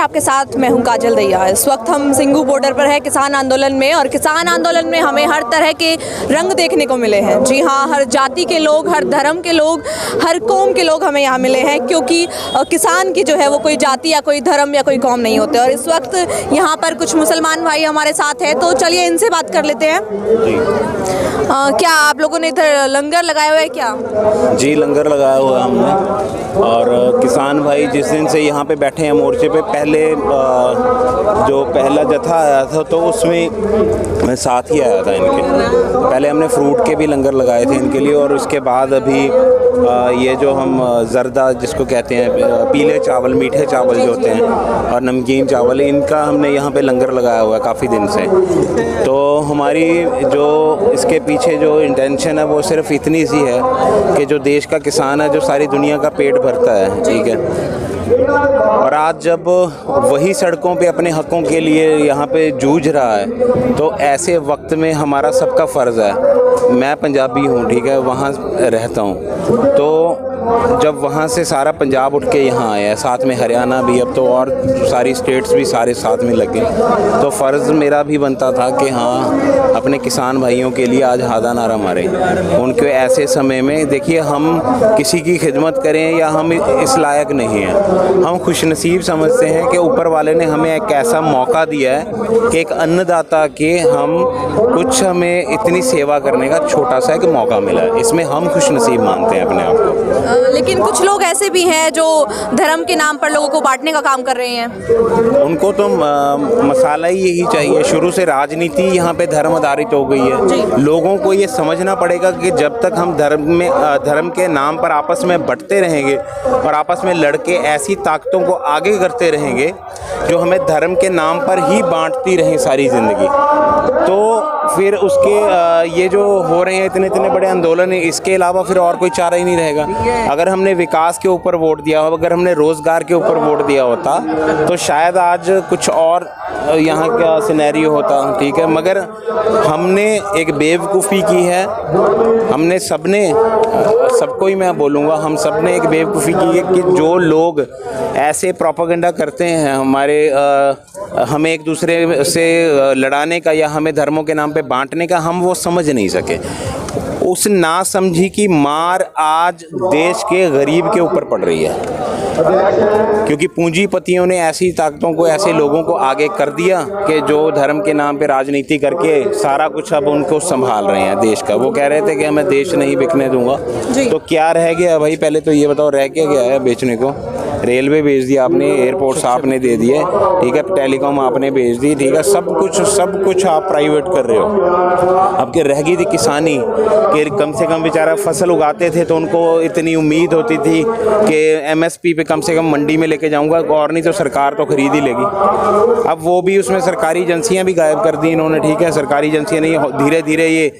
आपके साथ मैं हूं काजल दैया। इस वक्त हम सिंघू बॉर्डर पर है किसान आंदोलन में, और किसान आंदोलन में हमें हर तरह के रंग देखने को मिले हैं। जी हाँ, हर जाति के लोग, हर धर्म के लोग, हर कौम के लोग हमें यहाँ मिले हैं, क्योंकि किसान की जो है वो कोई जाति या कोई धर्म या कोई कौम नहीं होते। और इस वक्त यहाँ पर कुछ मुसलमान भाई हमारे साथ हैं, तो चलिए इनसे बात कर लेते हैं। क्या आप लोगों ने इधर लंगर लगाया हुआ है क्या? जी, लंगर लगाया हुआ है हमने। और किसान भाई जिस दिन से यहाँ पे बैठे हैं मोर्चे पे, पहले जो पहला जत्था आया था तो उसमें मैं साथ ही आया था इनके। पहले हमने फ्रूट के भी लंगर लगाए थे इनके लिए, और उसके बाद अभी ये जो हम जर्दा जिसको कहते हैं, पीले चावल, मीठे चावल जो होते हैं, और नमकीन चावल, इनका हमने यहाँ पे लंगर लगाया हुआ है काफ़ी दिन से। तो हमारी जो इसके पीछे जो इंटेंशन है वो सिर्फ इतनी सी है कि जो देश का किसान है, जो सारी दुनिया का पेट भरता है, ठीक है, और आज जब वही सड़कों पे अपने हकों के लिए यहाँ पे जूझ रहा है, तो ऐसे वक्त में हमारा सबका फ़र्ज़ है। मैं पंजाबी हूँ, ठीक है, वहाँ रहता हूँ, तो जब वहाँ से सारा पंजाब उठ के यहाँ आया, साथ में हरियाणा भी, अब तो और सारी स्टेट्स भी सारे साथ में लगे, तो फ़र्ज़ मेरा भी बनता था कि हाँ, अपने किसान भाइयों के लिए आज हादा नारा मारें। उनके ऐसे समय में देखिए, हम किसी की खिदमत करें या हम इस लायक नहीं हैं, हम खुशनसीब समझते हैं कि ऊपर वाले ने हमें एक ऐसा मौका दिया है कि एक अन्नदाता के हम कुछ, हमें इतनी सेवा करने का छोटा सा एक मौका मिला है, इसमें हम खुशनसीब मानते हैं अपने आप को। लेकिन कुछ लोग ऐसे भी हैं जो धर्म के नाम पर लोगों को बांटने का काम कर रहे हैं। उनको तो मसाला ही यही चाहिए। शुरू से राजनीति यहाँ पे धर्म आधारित हो गई है। लोगों को ये समझना पड़ेगा कि जब तक हम धर्म के नाम पर आपस में बंटते रहेंगे और आपस में लड़के ऐसी ताकतों को आगे करते रहेंगे जो हमें धर्म के नाम पर ही बांटती रहें सारी ज़िंदगी, तो फिर उसके ये जो हो रहे हैं इतने इतने बड़े आंदोलन, इसके अलावा फिर और कोई चारा ही नहीं रहेगा। अगर हमने विकास के ऊपर वोट दिया हो, अगर हमने रोज़गार के ऊपर वोट दिया होता, तो शायद आज कुछ और यहाँ का सिनेरियो होता, ठीक है, मगर हमने एक बेवकूफ़ी की है। हमने सबको ही मैं बोलूँगा, हम सब ने एक बेवकूफ़ी की है कि जो लोग ऐसे प्रोपेगेंडा करते हैं हमें एक दूसरे से लड़ाने का या हमें धर्मों के नाम पे बांटने का, हम वो समझ नहीं सके। उस नासमझी की मार आज देश के गरीब के ऊपर पड़ रही है, क्योंकि पूंजीपतियों ने ऐसी ताकतों को, ऐसे लोगों को आगे कर दिया कि जो धर्म के नाम पे राजनीति करके सारा कुछ अब उनको संभाल रहे हैं देश का। वो कह रहे थे कि मैं देश नहीं बिकने दूंगा, तो क्या रह गया भाई? पहले तो ये बताओ, रह क्या गया है बेचने को? रेलवे भेज दिया आपने, एयरपोर्ट्स आपने दे दिए, ठीक है, टेलीकॉम आपने भेज दी, ठीक है, सब कुछ आप प्राइवेट कर रहे हो। अब के रह गई थी किसानी, कि कम से कम बेचारा फसल उगाते थे तो उनको इतनी उम्मीद होती थी कि एमएसपी पे कम से कम मंडी में लेके जाऊंगा, और नहीं तो सरकार तो खरीद ही लेगी। अब वो भी, उसमें सरकारी एजेंसियां भी गायब कर दी इन्होंने, ठीक है, सरकारी एजेंसियां नहीं, धीरे धीरे ये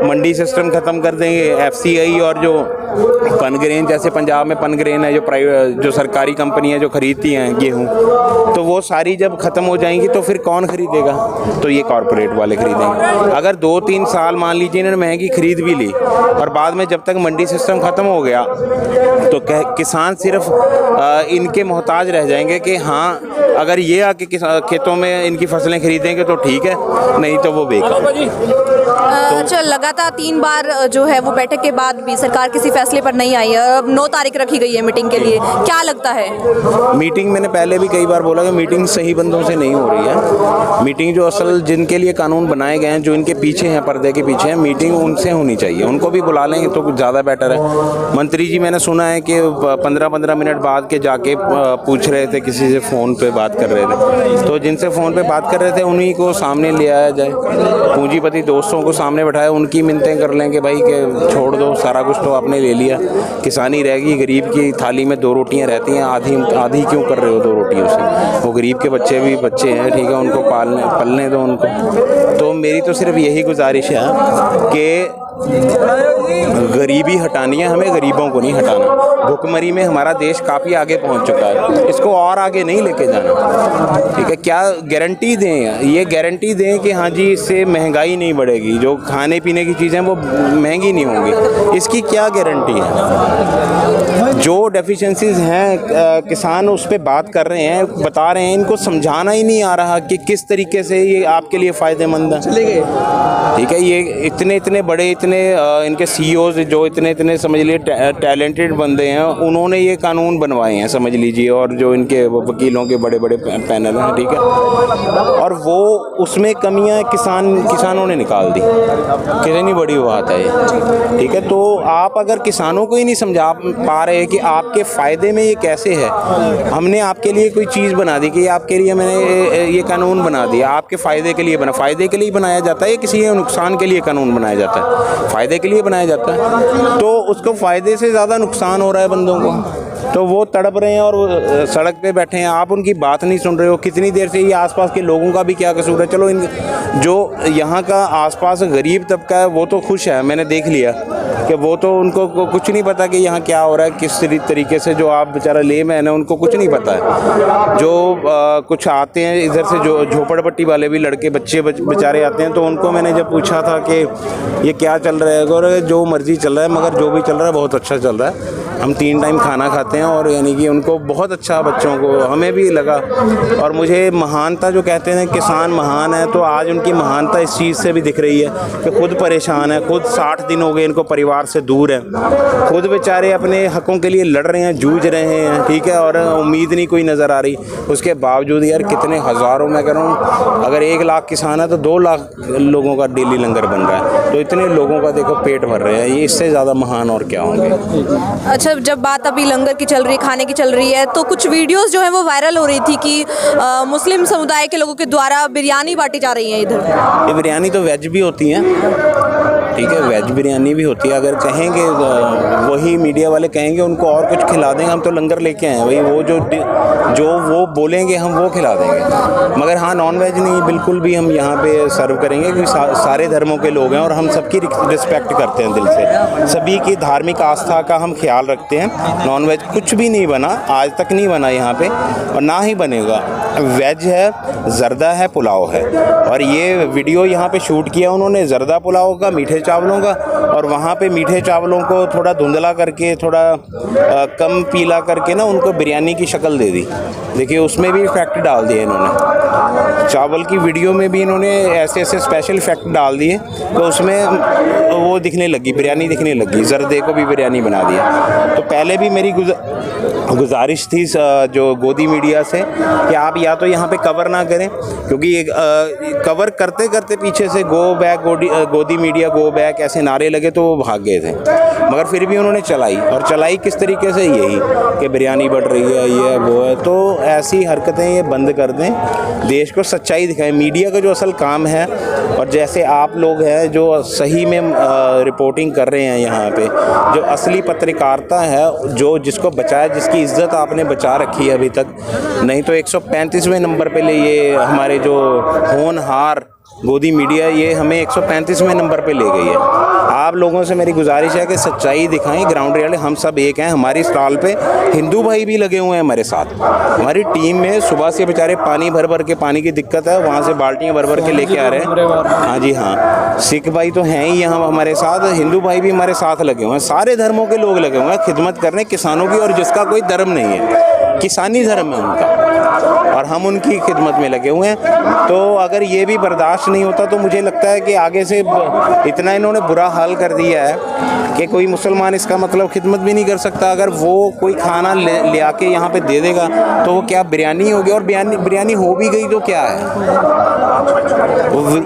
मंडी सिस्टम ख़त्म कर देंगे। एफसीआई और जो पनग्रेन, जैसे पंजाब में पनग्रेन है, जो सरकारी कंपनियां जो खरीदती हैं गेहूं, तो वो सारी जब ख़त्म हो जाएंगी तो फिर कौन खरीदेगा? तो ये कॉरपोरेट वाले खरीदेंगे। अगर 2-3 साल मान लीजिए इन्होंने महंगी खरीद भी ली, और बाद में जब तक मंडी सिस्टम ख़त्म हो गया तो किसान सिर्फ इनके मोहताज रह जाएंगे कि हाँ, अगर ये आके खेतों में इनकी फसलें खरीदेंगे तो ठीक है, नहीं तो वो बेकार। अच्छा, लगातार 3 बार जो है वो बैठक के बाद भी सरकार किसी फैसले पर नहीं आई है। अब 9 तारीख रखी गई है मीटिंग के लिए, क्या लगता है? मीटिंग, मैंने पहले भी कई बार बोला कि मीटिंग सही बंदों से नहीं हो रही है। मीटिंग जो असल जिनके लिए कानून बनाए गए हैं, जो इनके पीछे हैं, पर्दे के पीछे हैं, मीटिंग उनसे होनी चाहिए। उनको भी बुला लेंगे तो कुछ ज़्यादा बेटर है। मंत्री जी, मैंने सुना है कि 15-15 मिनट बाद के जाके पूछ रहे थे, किसी से फ़ोन पे बात कर रहे थे, तो जिनसे फ़ोन पे बात कर रहे थे उन्हीं को सामने ले आया जाए। पूंजीपति दोस्तों को सामने बैठाया, उनकी मिन्नतें कर लेंगे भाई कि छोड़ दो, सारा कुछ तो आपने ले लिया, किसानी रहेगी, गरीब की थाली में 2 रोटियां रहती हैं, आधी क्यों कर रहे हो 2 रोटियों से? वो गरीब के बच्चे भी बच्चे हैं, ठीक है, उनको पलने दो उनको। तो मेरी तो सिर्फ यही गुजारिश है कि गरीबी हटानी है हमें, गरीबों को नहीं हटाना। भुखमरी में हमारा देश काफ़ी आगे पहुंच चुका है, इसको और आगे नहीं लेके जाना। ठीक है, क्या गारंटी दें, ये गारंटी दें कि हाँ जी इससे महंगाई नहीं बढ़ेगी, जो खाने पीने की चीज़ें वो महंगी नहीं होंगी, इसकी क्या गारंटी है? जो डेफिशिएंसीज हैं किसान उस पर बात कर रहे हैं, बता रहे हैं, इनको समझाना ही नहीं आ रहा कि किस तरीके से ये आपके लिए फ़ायदेमंद है। ठीक है, ये इतने बड़े इनके CEOs जो इतने समझ लिए टैलेंटेड बंदे हैं, उन्होंने ये कानून बनवाए हैं समझ लीजिए, और जो इनके वकीलों के बड़े पैनल हैं, ठीक है, और वो उसमें कमियां किसानों ने निकाल दी। कितनी बड़ी बात है ये। ठीक है, तो आप अगर किसानों को ही नहीं समझा पा रहे कि आपके फ़ायदे में ये कैसे है, हमने आपके लिए कोई चीज़ बना दी कि आपके लिए मैंने ये कानून बना दिया, आपके फ़ायदे के लिए फ़ायदे के लिए बनाया जाता है, किसी नुकसान के लिए कानून बनाया जाता है? फ़ायदे के लिए बनाया जाता है, तो उसको फ़ायदे से ज़्यादा नुकसान हो रहा है बंदों को, तो वो तड़प रहे हैं और वो सड़क पे बैठे हैं, आप उनकी बात नहीं सुन रहे हो। कितनी देर से ये आसपास के लोगों का भी क्या कसूर है? चलो इन जो यहाँ का आसपास गरीब तबका है वो तो खुश है, मैंने देख लिया कि वो तो उनको कुछ नहीं पता कि यहाँ क्या हो रहा है, किस तरीके से, जो आप बेचारा लेमैन है उनको कुछ नहीं पता है। जो कुछ आते हैं इधर से, जो झोपड़पट्टी वाले भी लड़के बच्चे बेचारे आते हैं, तो उनको मैंने जब पूछा था कि ये क्या चल रहा है, और जो मर्ज़ी चल रहा है, मगर जो भी चल रहा है बहुत अच्छा चल रहा है, हम 3 टाइम खाना खाते हैं, और यानी कि उनको बहुत अच्छा, बच्चों को, हमें भी लगा। और मुझे महानता जो कहते हैं किसान महान है, तो आज उनकी महानता इस चीज़ से भी दिख रही है कि खुद परेशान है, खुद 60 दिन हो गए इनको परिवार से दूर हैं, खुद बेचारे अपने हकों के लिए लड़ रहे हैं, जूझ रहे हैं। ठीक है, और उम्मीद नहीं कोई नज़र आ रही, उसके बावजूद यार कितने हज़ारों, मैं कह रहा हूँ अगर 1 लाख किसान है तो 2 लाख लोगों का डेली लंगर बन रहा है, तो इतने लोगों का देखो पेट भर रहे हैं, ये इससे ज़्यादा महान और क्या होंगे। अच्छा, जब बात अभी लंगर की चल रही है, खाने की चल रही है, तो कुछ वीडियोस जो है वो वायरल हो रही थी कि मुस्लिम समुदाय के लोगों के द्वारा बिरयानी बांटी जा रही है इधर। ये बिरयानी तो वेज भी होती है, ठीक है, वेज बिरयानी भी होती है। अगर कहेंगे वही मीडिया वाले कहेंगे उनको और कुछ खिला देंगे, हम तो लंगर लेके आए हैं भाई, वो जो वो बोलेंगे हम वो खिला देंगे, मगर हाँ नॉन वेज नहीं बिल्कुल भी हम यहाँ पे सर्व करेंगे, क्योंकि सारे धर्मों के लोग हैं और हम सबकी रिस्पेक्ट करते हैं दिल से, सभी की धार्मिक आस्था का हम ख्याल रखते हैं। नॉन वेज कुछ भी नहीं बना, आज तक नहीं बना यहाँ पे, और ना ही बनेगा। वेज है, जर्दा है, पुलाव है, और ये वीडियो यहाँ पे शूट किया उन्होंने जर्दा पुलाव का, मीठे चावलों का, और वहाँ पे मीठे चावलों को थोड़ा धुंधला करके, थोड़ा कम पीला करके ना उनको बिरयानी की शक्ल दे दी। देखिए उसमें भी इफेक्ट डाल दिए इन्होंने, चावल की वीडियो में भी इन्होंने ऐसे स्पेशल इफेक्ट डाल दिए, तो उसमें वो दिखने लगी, बिरयानी दिखने लगी, जर्दे को भी बिरयानी बना दिया। तो पहले भी मेरी गुजारिश थी जो गोदी मीडिया से कि आप या तो यहाँ पे कवर ना करें, क्योंकि कवर करते करते पीछे से गो बैक, गोदी मीडिया गो बैक ऐसे नारे लगे तो वो भाग गए थे, मगर फिर भी उन्होंने चलाई, और चलाई किस तरीके से, यही कि बिरयानी बढ़ रही है, ये वो है। तो ऐसी हरकतें ये बंद कर दें, देश को सच्चाई दिखाएं। मीडिया का जो असल काम है, और जैसे आप लोग हैं जो सही में रिपोर्टिंग कर रहे हैं यहाँ पे, जो असली पत्रकारिता है, जो जिसको बचाया, जिसकी इज्जत आपने बचा रखी है अभी तक, नहीं तो 135वें नंबर पे ले ये हमारे जो होनहार गोदी मीडिया, ये हमें 135वें नंबर पे ले गई है। आप लोगों से मेरी गुजारिश है कि सच्चाई दिखाएं, ग्राउंड रियलिटी, हम सब एक हैं। हमारी स्टॉल पे हिंदू भाई भी लगे हुए हैं हमारे साथ, हमारी टीम में सुबह से बेचारे पानी भर भर के, पानी की दिक्कत है, वहाँ से बाल्टियाँ भर भर के लेके आ रहे हैं। हाँ जी हाँ, सिख भाई तो हैं ही यहाँ हमारे साथ, हिंदू भाई भी हमारे साथ लगे हुए हैं, सारे धर्मों के लोग लगे हुए हैं खिदमत करने किसानों की, और जिसका कोई धर्म नहीं है, किसानी धर्म है उनका, और हम उनकी खिदमत में लगे हुए हैं। तो अगर ये भी बर्दाश्त नहीं होता तो मुझे लगता है कि आगे से इतना इन्होंने बुरा हाल कर दिया है कि कोई मुसलमान इसका मतलब खिदमत भी नहीं कर सकता। अगर वो कोई खाना ले आके यहाँ पे दे देगा तो वो क्या बिरयानी होगी, और बिरयानी हो भी गई तो क्या है,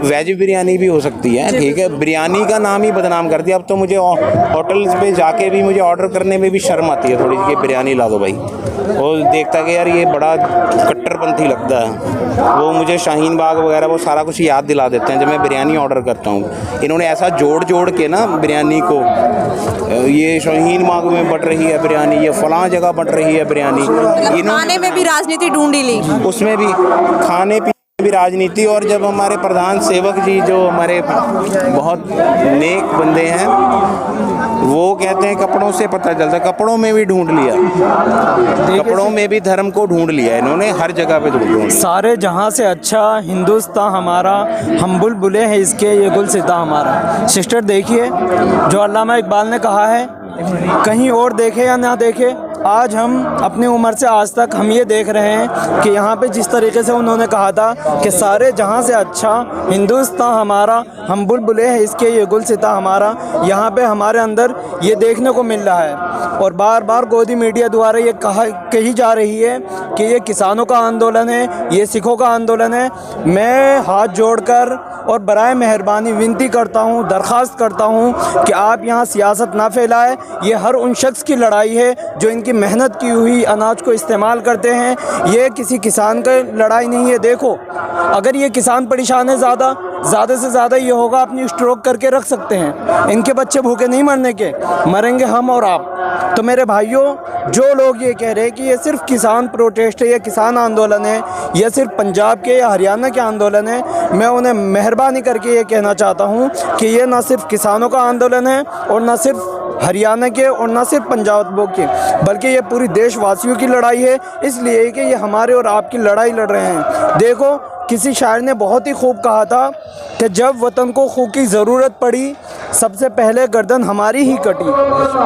वेज बिरयानी भी हो सकती है, ठीक है, बिरयानी का नाम ही बदनाम कर दिया। अब तो मुझे होटल्स पे जाके भी मुझे ऑर्डर करने में भी शर्म आती है थोड़ी सी, बिरयानी ला दो भाई, और देखता कि यार ये बड़ा कट्टरपंथी लगता है। वो मुझे शाहीन बाग वगैरह वो सारा कुछ याद दिला देते हैं जब मैं बिरयानी ऑर्डर करता हूँ। इन्होंने ऐसा जोड़ के ना बिरयानी को, ये शाहीन बाग में बट रही है बिरयानी, ये फलां जगह बट रही है बिरयानी, खाने में भी राजनीति ढूंढी ली, उसमें भी खाने पीने भी राजनीति, और जब हमारे प्रधान सेवक जी जो हमारे बहुत नेक बंदे हैं वो कहते हैं कपड़ों से पता चलता, कपड़ों में भी ढूंढ लिया, कपड़ों में भी धर्म को ढूंढ लिया इन्होंने, हर जगह पे ढूंढ लिया। सारे जहां से अच्छा हिंदुस्तान हमारा, हम बुलबुले हैं इसके, ये गुलसिता हमारा। सिस्टर देखिए जो अल्लामा इकबाल ने कहा है, कहीं और देखे या ना देखे, आज हम अपनी उम्र से आज तक हम ये देख रहे हैं कि यहाँ पे जिस तरीके से उन्होंने कहा था कि सारे जहाँ से अच्छा हिंदुस्तान हमारा, हम बुलबुले हैं इसके, ये गुलसिता हमारा, यहाँ पे हमारे अंदर ये देखने को मिल रहा है। और बार बार गोदी मीडिया द्वारा ये कही जा रही है कि ये किसानों का आंदोलन है, ये सिखों का आंदोलन है। मैं हाथ जोड़कर और बराए मेहरबानी विनती करता हूँ, दरख्वास्त करता हूँ कि आप यहाँ सियासत ना फैलाएं। ये हर उन शख्स की लड़ाई है जो इनकी मेहनत की हुई अनाज को इस्तेमाल करते हैं। ये किसी किसान की लड़ाई नहीं है। देखो अगर ये किसान परेशान है, ज़्यादा से ज़्यादा ये होगा अपनी स्ट्रोक करके रख सकते हैं। इनके बच्चे भूखे नहीं मरने के, मरेंगे हम और आप। तो मेरे भाइयों, जो लोग ये कह रहे हैं कि ये सिर्फ किसान प्रोटेस्ट है, ये किसान आंदोलन है, ये सिर्फ पंजाब के या हरियाणा के आंदोलन है, मैं उन्हें मेहरबानी करके ये कहना चाहता हूँ कि ये ना सिर्फ किसानों का आंदोलन है और ना सिर्फ हरियाणा के और ना सिर्फ पंजाब के, बल्कि ये पूरी देशवासियों की लड़ाई है। इसलिए कि ये हमारे और आपकी लड़ाई लड़ रहे हैं। देखो किसी शायर ने बहुत ही खूब कहा था कि जब वतन को खून की ज़रूरत पड़ी, सबसे पहले गर्दन हमारी ही कटी।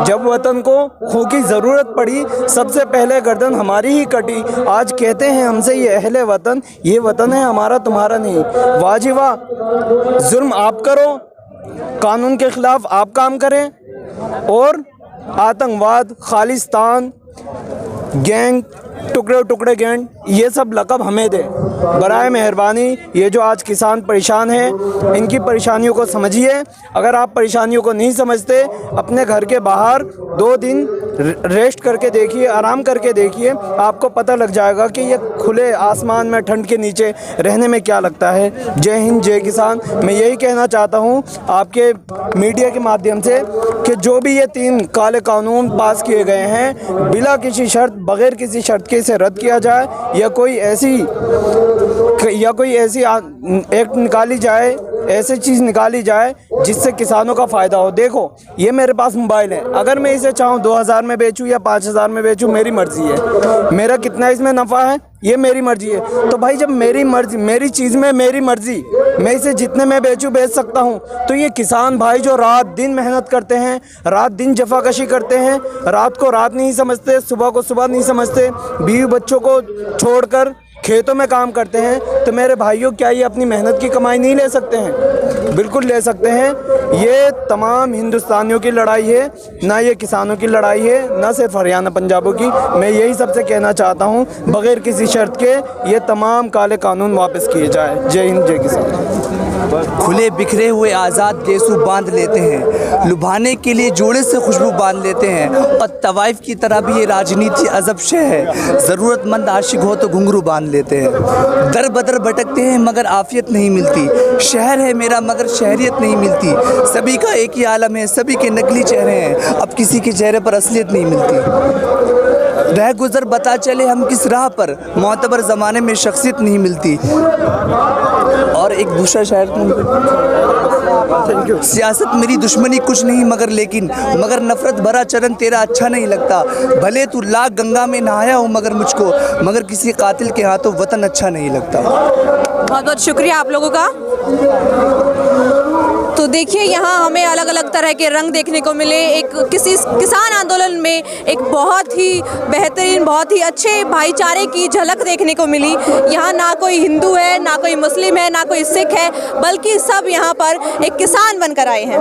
जब वतन को खून की ज़रूरत पड़ी, सबसे पहले गर्दन हमारी ही कटी। आज कहते हैं हमसे ये अहले वतन, ये वतन है हमारा तुम्हारा नहीं। वाह जी वाह, जुर्म आप करो, कानून के ख़िलाफ़ आप काम करें, और आतंकवाद, खालिस्तान, गैंग, टुकड़े टुकड़े गैंग, ये सब लक़ब हमें दे। बराए मेहरबानी ये जो आज किसान परेशान हैं, इनकी परेशानियों को समझिए। अगर आप परेशानियों को नहीं समझते, अपने घर के बाहर 2 दिन रेस्ट करके देखिए, आराम करके देखिए, आपको पता लग जाएगा कि ये खुले आसमान में ठंड के नीचे रहने में क्या लगता है। जय हिंद, जय किसान। मैं यही कहना चाहता हूँ आपके मीडिया के माध्यम से कि जो भी ये 3 काले कानून पास किए गए हैं, बिला किसी शर्त, बग़ैर किसी शर्त के इसे रद्द किया जाए, या कोई ऐसी एक्ट निकाली जाए, ऐसी चीज़ निकाली जाए जिससे किसानों का फ़ायदा हो। देखो ये मेरे पास मोबाइल है, अगर मैं इसे चाहूँ 2000 में बेचूँ या 5000 में बेचूँ, मेरी मर्ज़ी है। मेरा कितना इसमें नफ़ा है ये मेरी मर्ज़ी है। तो भाई जब मेरी मर्ज़ी, मेरी चीज़ में मेरी मर्ज़ी, मैं इसे जितने में बेचूँ बेच सकता हूँ, तो ये किसान भाई जो रात दिन मेहनत करते हैं, रात दिन जफाकशी करते हैं, रात को रात नहीं समझते, सुबह को सुबह नहीं समझते, बीवी बच्चों को छोड़कर खेतों में काम करते हैं, तो मेरे भाइयों क्या ये अपनी मेहनत की कमाई नहीं ले सकते हैं? बिल्कुल ले सकते हैं। ये तमाम हिंदुस्तानियों की लड़ाई है, ना ये किसानों की लड़ाई है, ना सिर्फ हरियाणा पंजाबों की। मैं यही सबसे कहना चाहता हूँ, बग़ैर किसी शर्त के ये तमाम काले कानून वापस किए जाए। जय हिंद, जय किसान। खुले बिखरे हुए आज़ाद गेसू बांध लेते हैं, लुभाने के लिए जोड़े से खुशबू बांध लेते हैं, और तवाइफ की तरह भी ये राजनीति अजब शे है। ज़रूरतमंद आशिक हो तो घुंघरू बांध लेते हैं। दर बदर भटकते हैं मगर आफियत नहीं मिलती। शहर है मेरा मगर शहरियत नहीं मिलती। सभी का एक ही आलम है, सभी के नकली चेहरे हैं, अब किसी के चेहरे पर असलियत नहीं मिलती। रह गुज़र बता चले हम किस राह पर, मोतबर ज़माने में शख्सियत नहीं मिलती। और एक दूसरा शायर, सियासत मेरी दुश्मनी कुछ नहीं मगर नफ़रत भरा चरण तेरा अच्छा नहीं लगता। भले तू लाख गंगा में नहाया हो मगर किसी कातिल के हाथों वतन अच्छा नहीं लगता। बहुत बहुत शुक्रिया आप लोगों का। तो देखिए यहाँ हमें अलग अलग तरह के रंग देखने को मिले। एक किसान आंदोलन में एक बहुत ही बेहतरीन, बहुत ही अच्छे भाईचारे की झलक देखने को मिली। यहाँ ना कोई हिंदू है, ना कोई मुस्लिम है, ना कोई सिख है, बल्कि सब यहाँ पर एक किसान बनकर आए हैं।